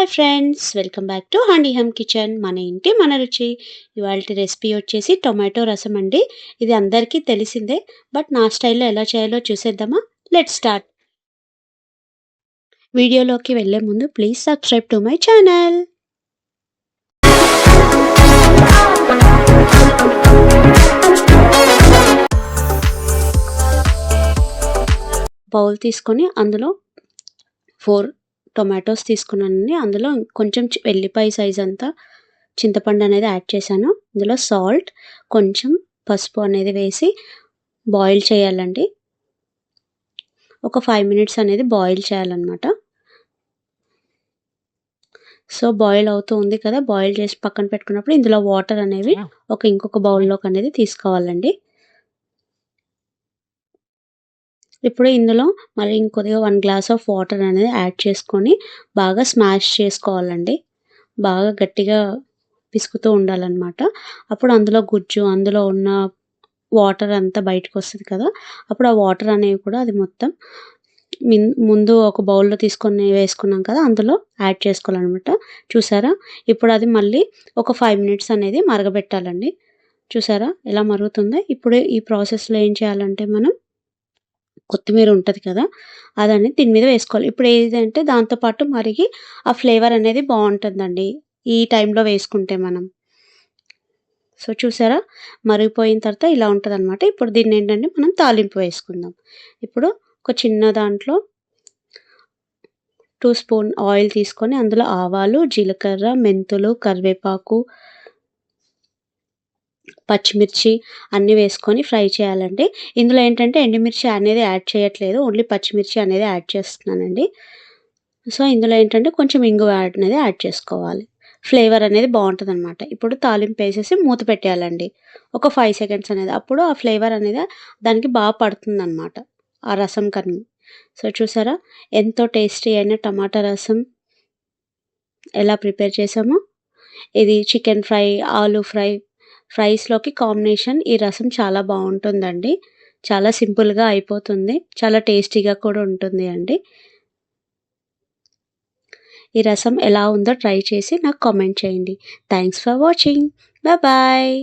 Hi friends, welcome back to Honey Hum Kitchen. మన ఇంటి మన రుచి. ఇవాల్టి రెసిపీ వచ్చేసి టొమాటో రసం అండి. ఇది అందరికీ తెలిసిందే, బట్ నా స్టైల్లో ఎలా చేయాలో చూసేద్దామా? Let's start. వీడియోలోకి వెళ్ళే ముందు please subscribe to my channel. Bowl తీసుకొని అందులో 4 టొమాటోస్ తీసుకున్నానండి. అందులో కొంచెం వెల్లిపాయ సైజ్ అంతా చింతపండు అనేది యాడ్ చేశాను. ఇందులో సాల్ట్, కొంచెం పసుపు అనేది వేసి బాయిల్ చేయాలండి. ఒక 5 మినిట్స్ అనేది బాయిల్ చేయాలన్నమాట. సో బాయిల్ అవుతూ ఉంది కదా, బాయిల్ చేసి పక్కన పెట్టుకున్నప్పుడు ఇందులో వాటర్ అనేవి ఇంకొక బౌల్లోకి అనేది తీసుకోవాలండి. ఇప్పుడు ఇందులో మళ్ళీ ఇంకొద్దిగా 1 గ్లాస్ ఆఫ్ వాటర్ అనేది యాడ్ చేసుకొని బాగా స్మాష్ చేసుకోవాలండి. బాగా గట్టిగా పిసుకుతూ ఉండాలన్నమాట. అప్పుడు అందులో గుజ్జు, అందులో ఉన్న వాటర్ అంతా బయటకు వస్తుంది కదా, అప్పుడు ఆ వాటర్ అనేవి కూడా అది మొత్తం ముందు ఒక బౌల్లో తీసుకొని వేసుకున్నాం కదా, అందులో యాడ్ చేసుకోవాలన్నమాట. చూసారా? ఇప్పుడు అది మళ్ళీ ఒక 5 మినిట్స్ అనేది మరగబెట్టాలండి. చూసారా ఎలా మరుగుతుందో? ఇప్పుడు ఈ ప్రాసెస్లో ఏం చేయాలంటే, మనం కొత్తిమీర ఉంటుంది కదా, అదని దీని మీద వేసుకోవాలి. ఇప్పుడు ఏదంటే దాంతోపాటు మరిగి ఆ ఫ్లేవర్ అనేది బాగుంటుందండి ఈ టైంలో వేసుకుంటే మనం. సో చూసారా, మరిగిపోయిన తర్వాత ఇలా ఉంటుందన్నమాట. ఇప్పుడు దీన్ని ఏంటంటే మనం తాలింపు వేసుకుందాం. ఇప్పుడు ఒక చిన్న దాంట్లో 2 స్పూన్ ఆయిల్ తీసుకొని అందులో ఆవాలు, జీలకర్ర, మెంతులు, కరివేపాకు, పచ్చిమిర్చి అన్నీ వేసుకొని ఫ్రై చేయాలండి. ఇందులో ఏంటంటే ఎండుమిర్చి అనేది యాడ్ చేయట్లేదు, ఓన్లీ పచ్చిమిర్చి అనేది యాడ్ చేస్తున్నానండి. సో ఇందులో ఏంటంటే కొంచెం ఇంగువ అనేది యాడ్ చేసుకోవాలి. ఫ్లేవర్ అనేది బాగుంటుందన్నమాట. ఇప్పుడు తాలింపు వేసేసి మూత పెట్టేయాలండి ఒక 5 సెకండ్స్ అనేది. అప్పుడు ఆ ఫ్లేవర్ అనేది దానికి బాగా పడుతుందన్నమాట, ఆ రసం కన్నీ. సో చూసారా, ఎంతో టేస్టీ అయిన టమాటా రసం ఎలా ప్రిపేర్ చేసామో. ఇది చికెన్ ఫ్రై, ఆలు ఫ్రైస్లోకి కాంబినేషన్ ఈ రసం చాలా బాగుంటుందండి. చాలా సింపుల్గా అయిపోతుంది, చాలా టేస్టీగా కూడా ఉంటుంది అండి. ఈ రసం ఎలా ఉందో ట్రై చేసి నాకు కామెంట్ చేయండి. Thanks for watching. బాయ్.